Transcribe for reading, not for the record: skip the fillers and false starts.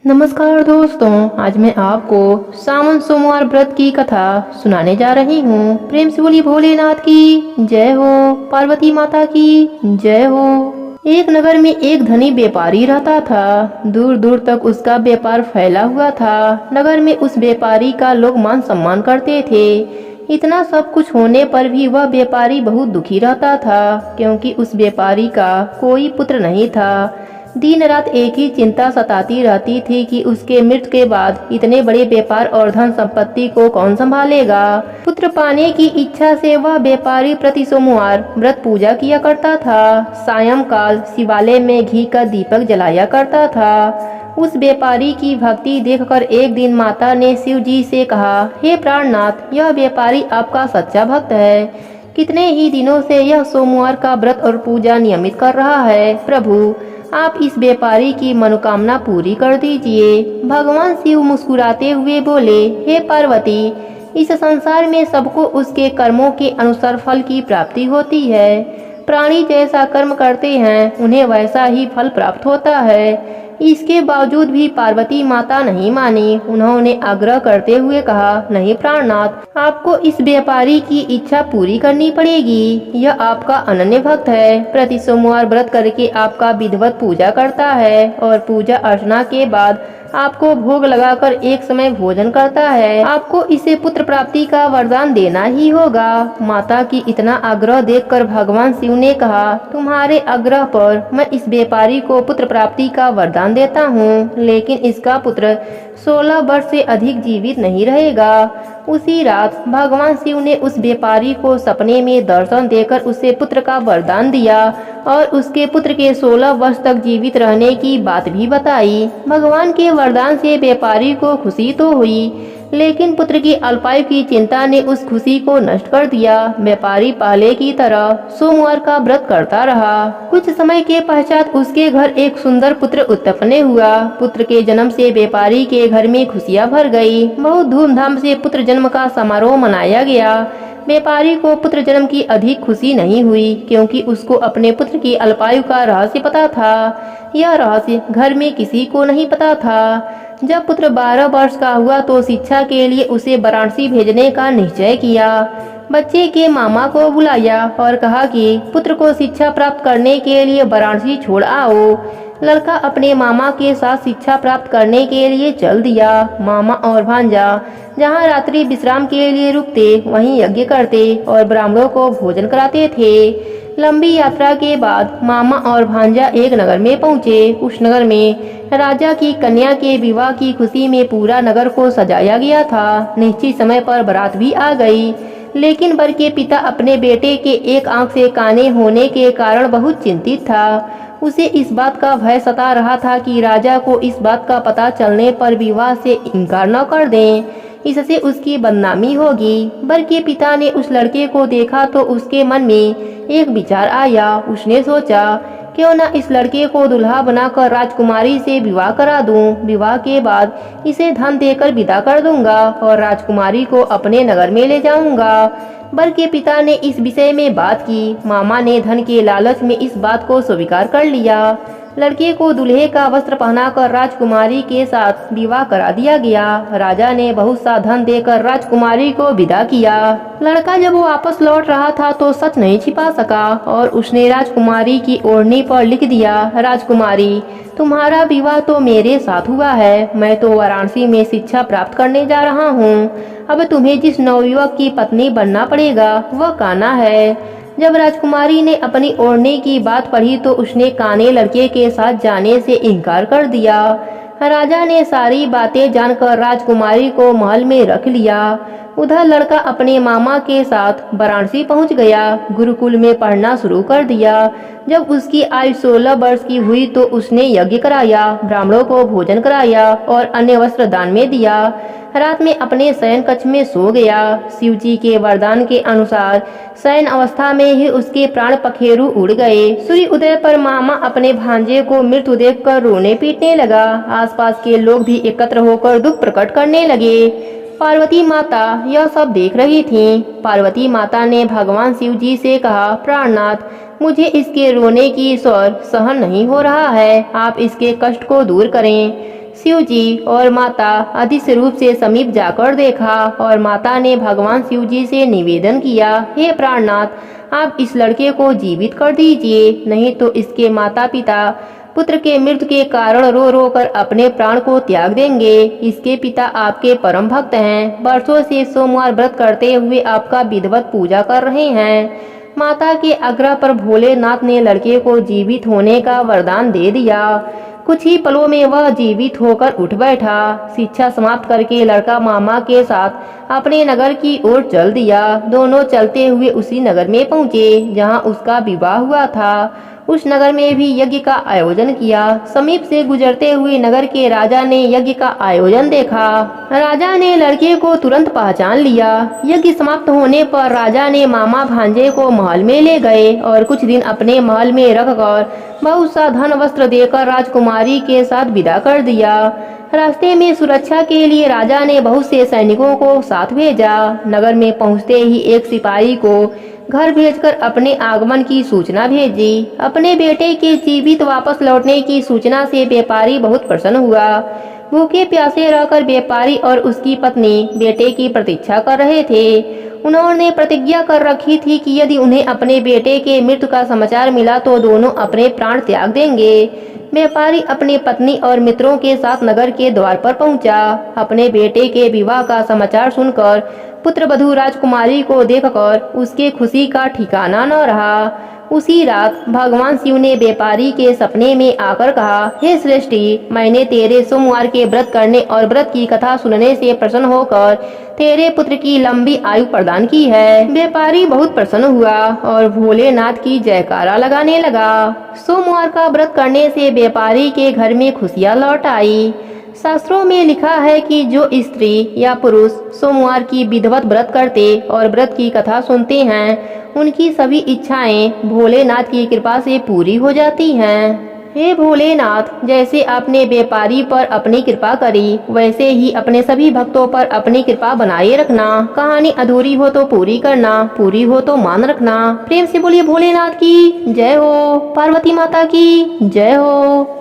नमस्कार दोस्तों, आज मैं आपको सावन सोमवार व्रत की कथा सुनाने जा रही हूँ। प्रेम से बोली भोलेनाथ की जय हो, पार्वती माता की जय हो। एक नगर में एक धनी व्यापारी रहता था। दूर दूर तक उसका व्यापार फैला हुआ था। नगर में उस व्यापारी का लोग मान सम्मान करते थे। इतना सब कुछ होने पर भी वह व्यापारी बहुत दुखी रहता था, क्योंकि उस व्यापारी का कोई पुत्र नहीं था। दिन रात एक ही चिंता सताती रहती थी कि उसके मृत्यु के बाद इतने बड़े व्यापार और धन संपत्ति को कौन संभालेगा। पुत्र पाने की इच्छा से वह व्यापारी प्रति सोमवार व्रत पूजा किया करता था। सायंकाल शिवालय में घी का दीपक जलाया करता था। उस व्यापारी की भक्ति देखकर एक दिन माता ने शिव जी से कहा, हे प्राणनाथ, यह व्यापारी आपका सच्चा भक्त है। कितने ही दिनों से यह सोमवार का व्रत और पूजा नियमित कर रहा है। प्रभु, आप इस व्यापारी की मनोकामना पूरी कर दीजिए। भगवान शिव मुस्कुराते हुए बोले, हे पार्वती, इस संसार में सबको उसके कर्मों के अनुसार फल की प्राप्ति होती है। प्राणी जैसा कर्म करते हैं उन्हें वैसा ही फल प्राप्त होता है। इसके बावजूद भी पार्वती माता नहीं मानी। उन्होंने आग्रह करते हुए कहा, नहीं प्राणनाथ, आपको इस व्यापारी की इच्छा पूरी करनी पड़ेगी। यह आपका अनन्य भक्त है। प्रति सोमवार व्रत करके आपका विधिवत पूजा करता है और पूजा अर्चना के बाद आपको भोग लगाकर एक समय भोजन करता है। आपको इसे पुत्र प्राप्ति का वरदान देना ही होगा। माता की इतना आग्रह देखकर भगवान शिव ने कहा, तुम्हारे आग्रह पर मैं इस व्यापारी को पुत्र प्राप्ति का वरदान देता हूँ, लेकिन इसका पुत्र 16 वर्ष से अधिक जीवित नहीं रहेगा। उसी रात भगवान शिव ने उस व्यापारी को सपने में दर्शन देकर उसे पुत्र का वरदान दिया और उसके पुत्र के 16 वर्ष तक जीवित रहने की बात भी बताई। भगवान के वरदान से व्यापारी को खुशी तो हुई, लेकिन पुत्र की अल्पायु की चिंता ने उस खुशी को नष्ट कर दिया। व्यापारी पहले की तरह सोमवार का व्रत करता रहा। कुछ समय के पश्चात उसके घर एक सुंदर पुत्र उत्पन्न हुआ। पुत्र के जन्म से व्यापारी के घर में खुशियां भर गई। बहुत धूमधाम से पुत्र जन्म का समारोह मनाया गया। व्यापारी को पुत्र जन्म की अधिक खुशी नहीं हुई, क्योंकि उसको अपने पुत्र की अल्पायु का रहस्य पता था। यह रहस्य घर में किसी को नहीं पता था। जब पुत्र 12 वर्ष का हुआ तो शिक्षा के लिए उसे वाराणसी भेजने का निश्चय किया। बच्चे के मामा को बुलाया और कहा कि पुत्र को शिक्षा प्राप्त करने के लिए वाराणसी छोड़ आओ। लड़का अपने मामा के साथ शिक्षा प्राप्त करने के लिए चल दिया। मामा और भांजा जहाँ रात्रि विश्राम के लिए रुकते वहीं यज्ञ करते और ब्राह्मणों को भोजन कराते थे। लंबी यात्रा के बाद मामा और भांजा एक नगर में पहुँचे। उस नगर में राजा की कन्या के विवाह की खुशी में पूरा नगर को सजाया गया था। निश्चित समय पर बारात भी आ गई, लेकिन वर के पिता अपने बेटे के एक आंख से काने होने के कारण बहुत चिंतित था। उसे इस बात का भय सता रहा था कि राजा को इस बात का पता चलने पर विवाह से इनकार न कर दें, इससे उसकी बदनामी होगी। वर के पिता ने उस लड़के को देखा तो उसके मन में एक विचार आया। उसने सोचा, क्यों न इस लड़के को दुल्हा बनाकर राजकुमारी से विवाह करा दूं। विवाह के बाद इसे धन देकर विदा कर दूंगा और राजकुमारी को अपने नगर में ले जाऊंगा। वर के पिता ने इस विषय में बात की। मामा ने धन के लालच में इस बात को स्वीकार कर लिया। लड़के को दूल्हे का वस्त्र पहनाकर राजकुमारी के साथ विवाह करा दिया गया। राजा ने बहुत सा धन देकर राजकुमारी को विदा किया। लड़का जब वो वापस लौट रहा था तो सच नहीं छिपा सका और उसने राजकुमारी की ओढ़नी पर लिख दिया, राजकुमारी, तुम्हारा विवाह तो मेरे साथ हुआ है। मैं तो वाराणसी में शिक्षा प्राप्त करने जा रहा हूँ। अब तुम्हें जिस नवयुवक की पत्नी बनना पड़ेगा वह कान्हा है। जब राजकुमारी ने अपनी ओढ़ने की बात पढ़ी तो उसने काने लड़के के साथ जाने से इनकार कर दिया। राजा ने सारी बातें जानकर राजकुमारी को महल में रख लिया। उधर लड़का अपने मामा के साथ वाराणसी पहुंच गया। गुरुकुल में पढ़ना शुरू कर दिया। जब उसकी आयु 16 वर्ष की हुई तो उसने यज्ञ कराया, ब्राह्मणों को भोजन कराया और अन्य वस्त्र दान में दिया। रात में अपने शयन कक्ष में सो गया। शिव जी के वरदान के अनुसार शयन अवस्था में ही उसके प्राण पखेरु उड़ गए। सूर्य उदय पर मामा अपने भांजे को मृत्यु देखकर रोने पीटने लगा। आसपास के लोग भी एकत्र होकर दुख प्रकट करने लगे। पार्वती माता यह सब देख रही थीं। पार्वती माता ने भगवान शिव जी से कहा, प्राणनाथ, मुझे इसके रोने की स्वर सहन नहीं हो रहा है। आप इसके कष्ट को दूर करें। शिव जी और माता अदृश्य रूप से समीप जाकर देखा और माता ने भगवान शिव जी से निवेदन किया, हे प्राणनाथ, आप इस लड़के को जीवित कर दीजिए, नहीं तो इसके माता पिता पुत्र के मृत्यु के कारण रो रो कर अपने प्राण को त्याग देंगे। इसके पिता आपके परम भक्त हैं, वर्षों से सोमवार व्रत करते हुए आपका विधिवत पूजा कर रहे हैं। माता के आग्रह पर भोलेनाथ ने लड़के को जीवित होने का वरदान दे दिया। कुछ ही पलों में वह जीवित होकर उठ बैठा। शिक्षा समाप्त करके लड़का मामा के साथ अपने नगर की ओर चल दिया। दोनों चलते हुए उसी नगर में पहुँचे जहाँ उसका विवाह हुआ था। उस नगर में भी यज्ञ का आयोजन किया। समीप से गुजरते हुए नगर के राजा ने यज्ञ का आयोजन देखा। राजा ने लड़के को तुरंत पहचान लिया। यज्ञ समाप्त होने पर राजा ने मामा भांजे को महल में ले गए और कुछ दिन अपने महल में रखकर बहुत सा धन वस्त्र देकर राजकुमारी के साथ विदा कर दिया। रास्ते में सुरक्षा के लिए राजा ने बहुत से सैनिकों को साथ भेजा। नगर में पहुंचते ही एक सिपाही को घर भेजकर अपने आगमन की सूचना भेजी। अपने बेटे के जीवित वापस लौटने की सूचना से व्यापारी बहुत प्रसन्न हुआ। भूखे प्यासे रहकर व्यापारी और उसकी पत्नी बेटे की प्रतीक्षा कर रहे थे। उन्होंने प्रतिज्ञा कर रखी थी कि यदि उन्हें अपने बेटे के मृत्यु का समाचार मिला तो दोनों अपने प्राण त्याग देंगे। व्यापारी अपनी पत्नी और मित्रों के साथ नगर के द्वार पर पहुंचा। अपने बेटे के विवाह का समाचार सुनकर पुत्र वधू राजकुमारी को देखकर उसके खुशी का ठिकाना न रहा। उसी रात भगवान शिव ने व्यापारी के सपने में आकर कहा, हे श्रेष्ठी, मैंने तेरे सोमवार के व्रत करने और व्रत की कथा सुनने से प्रसन्न होकर तेरे पुत्र की लंबी आयु प्रदान की है। व्यापारी बहुत प्रसन्न हुआ और भोलेनाथ की जयकारा लगाने लगा। सोमवार का व्रत करने से व्यापारी के घर में खुशियाँ लौट आई। शास्त्रों में लिखा है कि जो स्त्री या पुरुष सोमवार की विधिवत व्रत करते और व्रत की कथा सुनते हैं, उनकी सभी इच्छाएं भोलेनाथ की कृपा से पूरी हो जाती हैं। हे भोलेनाथ, जैसे आपने व्यापारी पर अपनी कृपा करी, वैसे ही अपने सभी भक्तों पर अपनी कृपा बनाए रखना। कहानी अधूरी हो तो पूरी करना, पूरी हो तो मान रखना। प्रेम से बोलिए भोलेनाथ की जय हो, पार्वती माता की जय हो।